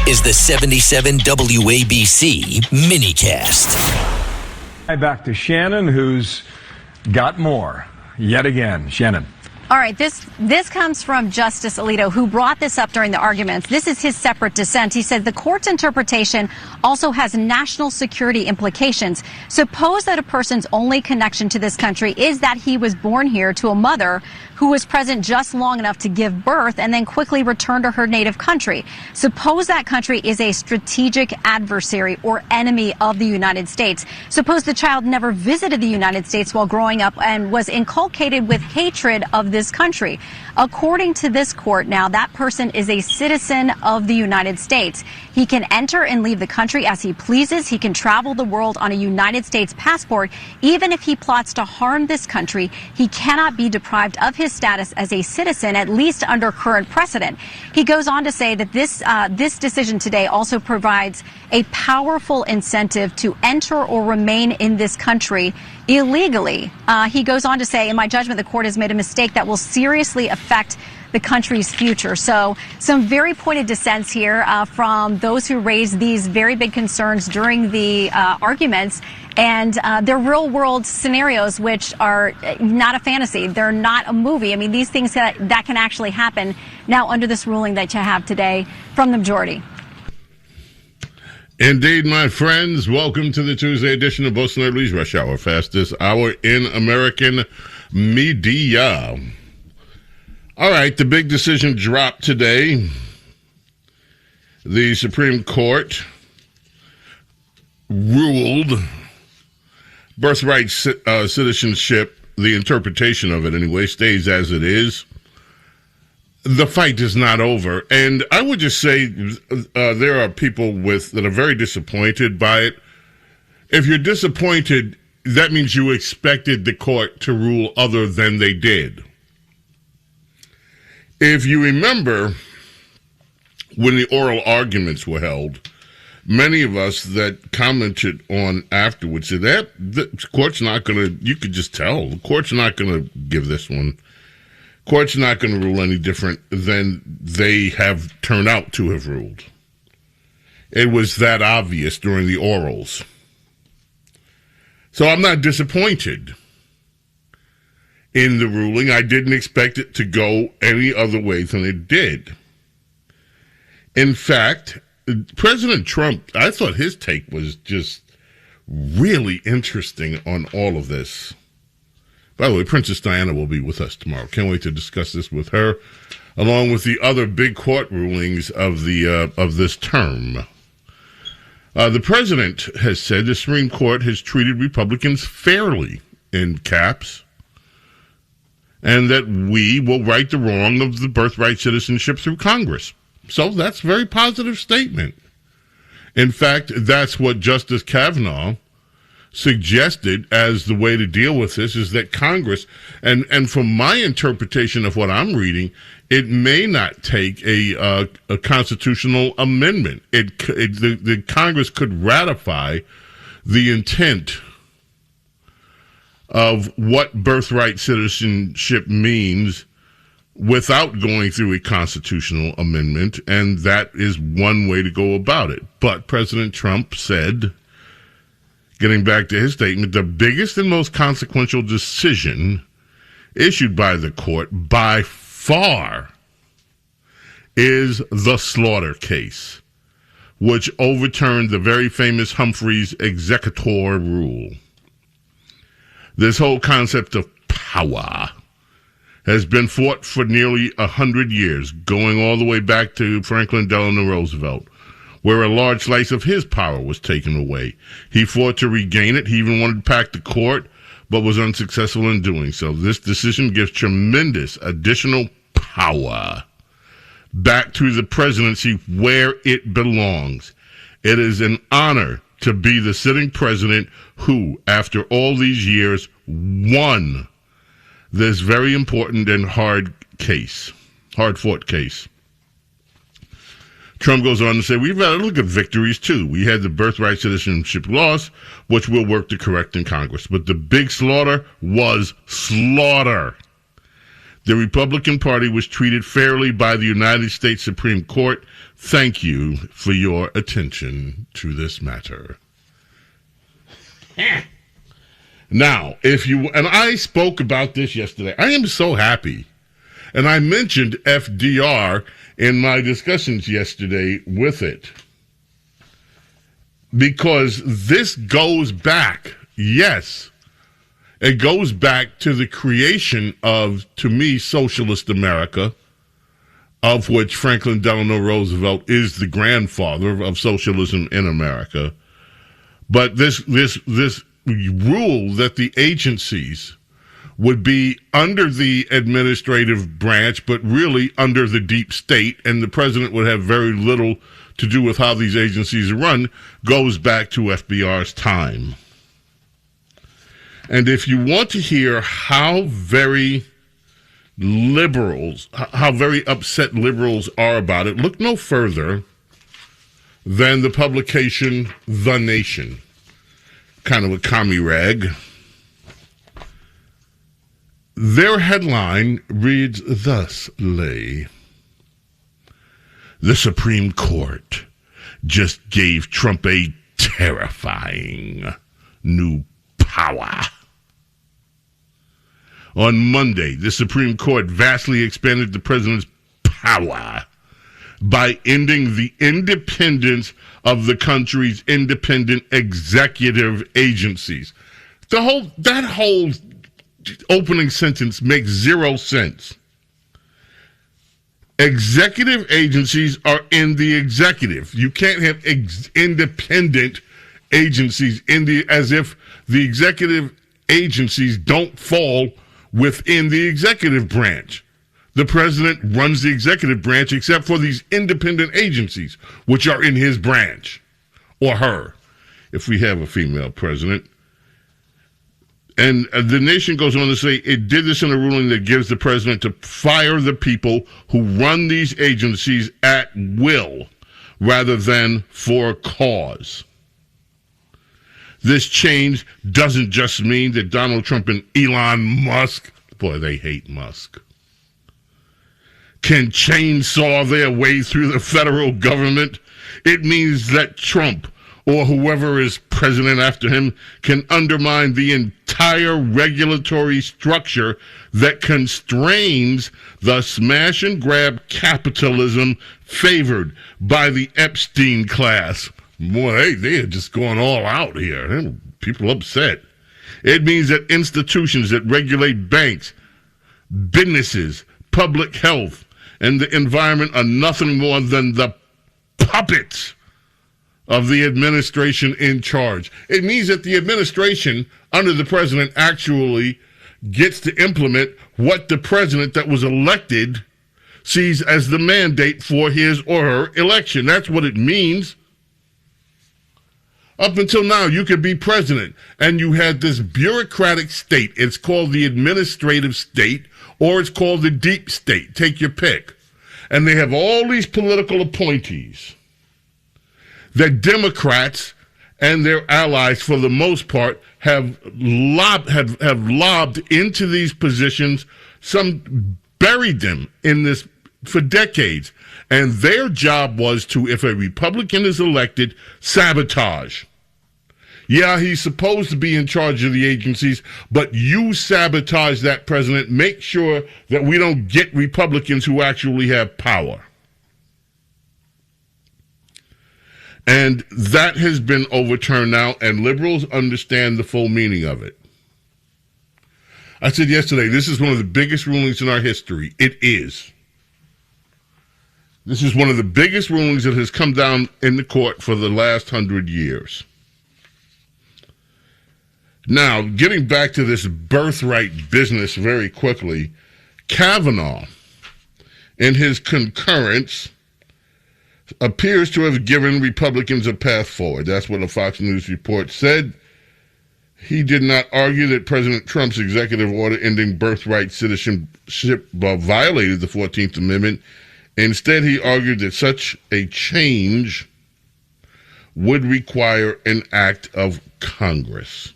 is the 77 WABC minicast. Back to Shannon, who's got more yet again. Shannon. All right, this comes from Justice Alito, who brought this up during the arguments. This is his separate dissent. He said the court's interpretation also has national security implications. Suppose that a person's only connection to this country is that he was born here to a mother who was present just long enough to give birth and then quickly return to her native country. Suppose that country is a strategic adversary or enemy of the United States. Suppose the child never visited the United States while growing up and was inculcated with hatred of this country. According to this court now, that person is a citizen of the United States. He can enter and leave the country as he pleases. He can travel the world on a United States passport. Even if he plots to harm this country, he cannot be deprived of his status as a citizen, at least under current precedent. He goes on to say that this decision today also provides a powerful incentive to enter or remain in this country illegally. He goes on to say, in my judgment, the court has made a mistake that will seriously affect the country's future. So some very pointed dissents here from those who raised these very big concerns during the arguments. And they're real world scenarios, which are not a fantasy. They're not a movie. I mean, these things that can actually happen now under this ruling that you have today from the majority. Indeed, my friends. Welcome to the Tuesday edition of Both Snerdley's Rush Hour, fastest hour in American media. All right, the big decision dropped today. The Supreme Court ruled birthright citizenship, the interpretation of it anyway, stays as it is. The fight is not over. And I would just say there are people that are very disappointed by it. If you're disappointed, that means you expected the court to rule other than they did. If you remember when the oral arguments were held, many of us that commented on afterwards said that the court's not going to, you could just tell, the court's not going to give this one. Court's not going to rule any different than they have turned out to have ruled. It was that obvious during the orals. So I'm not disappointed in the ruling. I didn't expect it to go any other way than it did. In fact, President Trump, I thought his take was just really interesting on all of this. By the way, Princess Diana will be with us tomorrow. Can't wait to discuss this with her, along with the other big court rulings of this term. The president has said the Supreme Court has treated Republicans fairly, in caps, and that we will right the wrong of the birthright citizenship through Congress. So that's a very positive statement. In fact, that's what Justice Kavanaugh suggested as the way to deal with this, is that Congress, and from my interpretation of what I'm reading, it may not take a constitutional amendment. The Congress could ratify the intent of what birthright citizenship means without going through a constitutional amendment, and that is one way to go about it. But President Trump said, getting back to his statement, the biggest and most consequential decision issued by the court by far is the Slaughter case, which overturned the very famous Humphrey's executor rule. This whole concept of power has been fought for nearly 100 years, going all the way back to Franklin Delano Roosevelt, where a large slice of his power was taken away. He fought to regain it. He even wanted to pack the court, but was unsuccessful in doing so. This decision gives tremendous additional power back to the presidency where it belongs. It is an honor to be the sitting president who, after all these years, won this very important and hard-fought case. Trump goes on to say, we've had a look at victories, too. We had the birthright citizenship loss, which we'll work to correct in Congress. But the big slaughter was slaughter. The Republican Party was treated fairly by the United States Supreme Court. Thank you for your attention to this matter. Now, and I spoke about this yesterday. I am so happy. And I mentioned FDR in my discussions yesterday with it. Because this goes back, yes, it goes back to the creation of, to me, socialist America, of which Franklin Delano Roosevelt is the grandfather of socialism in America. But this rule that the agencies would be under the administrative branch, but really under the deep state, and the president would have very little to do with how these agencies run, goes back to FDR's time. And if you want to hear how very upset liberals are about it, look no further than the publication The Nation, kind of a commie rag. Their headline reads thusly: the Supreme Court just gave Trump a terrifying new power. On Monday, the Supreme Court vastly expanded the president's power by ending the independence of the country's independent executive agencies. That whole opening sentence makes zero sense. Executive agencies are in the executive. You can't have independent agencies as if the executive agencies don't fall within the executive branch. The president runs the executive branch except for these independent agencies, which are in his branch, or her, if we have a female president. And The Nation goes on to say it did this in a ruling that gives the president to fire the people who run these agencies at will rather than for cause. This change doesn't just mean that Donald Trump and Elon Musk, boy, they hate Musk, can chainsaw their way through the federal government. It means that Trump, or whoever is president after him, can undermine the entire regulatory structure that constrains the smash-and-grab capitalism favored by the Epstein class. Boy, they are just going all out here. People upset. It means that institutions that regulate banks, businesses, public health, and the environment are nothing more than the puppets of the administration in charge. It means that the administration under the president actually gets to implement what the president that was elected sees as the mandate for his or her election. That's what it means. Up until now, you could be president, and you had this bureaucratic state. It's called the administrative state, or it's called the deep state. Take your pick. And they have all these political appointees that Democrats and their allies, for the most part, have lobbed into these positions. Some buried them in this for decades. And their job was to, if a Republican is elected, sabotage. Yeah, he's supposed to be in charge of the agencies, but you sabotage that president. Make sure that we don't get Republicans who actually have power. And that has been overturned now, and liberals understand the full meaning of it. I said yesterday, this is one of the biggest rulings in our history. It is. This is one of the biggest rulings that has come down in the court for the last 100 years. Now, getting back to this birthright business very quickly, Kavanaugh, in his concurrence, appears to have given Republicans a path forward. That's what a Fox News report said. He did not argue that President Trump's executive order ending birthright citizenship violated the 14th Amendment. Instead, he argued that such a change would require an act of Congress.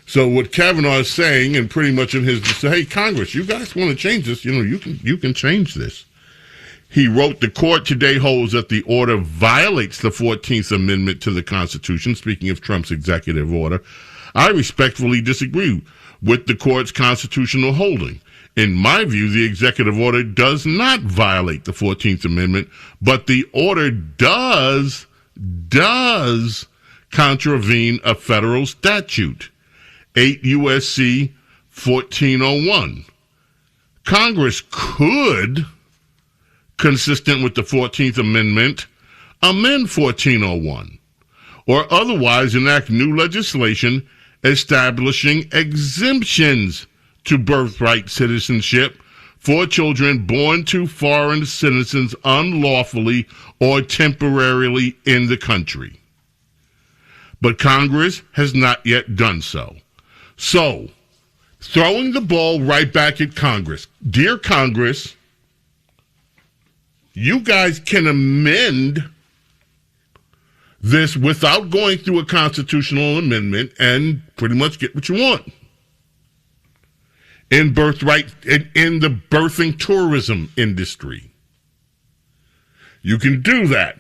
So what Kavanaugh is saying, and pretty much in his, hey, Congress, you guys want to change this? You can change this. He wrote, the court today holds that the order violates the 14th Amendment to the Constitution. Speaking of Trump's executive order, I respectfully disagree with the court's constitutional holding. In my view, the executive order does not violate the 14th Amendment, but the order does contravene a federal statute, 8 U.S.C. 1401. Congress could, consistent with the 14th Amendment, amend 1401, or otherwise enact new legislation establishing exemptions to birthright citizenship for children born to foreign citizens unlawfully or temporarily in the country. But Congress has not yet done so. So, throwing the ball right back at Congress. Dear Congress, you guys can amend this without going through a constitutional amendment and pretty much get what you want. In birthright, in the birthing tourism industry. You can do that.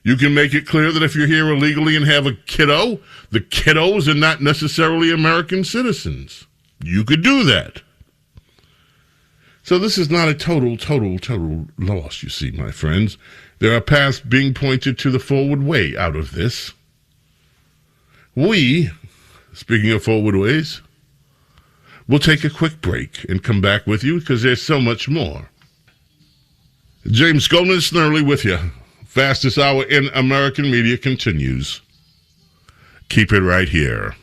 You can make it clear that if you're here illegally and have a kiddo, the kiddos are not necessarily American citizens. You could do that. So this is not a total loss, you see, my friends. There are paths being pointed to the forward way out of this. We, speaking of forward ways, we'll take a quick break and come back with you because there's so much more. James Goldman Snerdley with you. Fastest hour in American media continues. Keep it right here.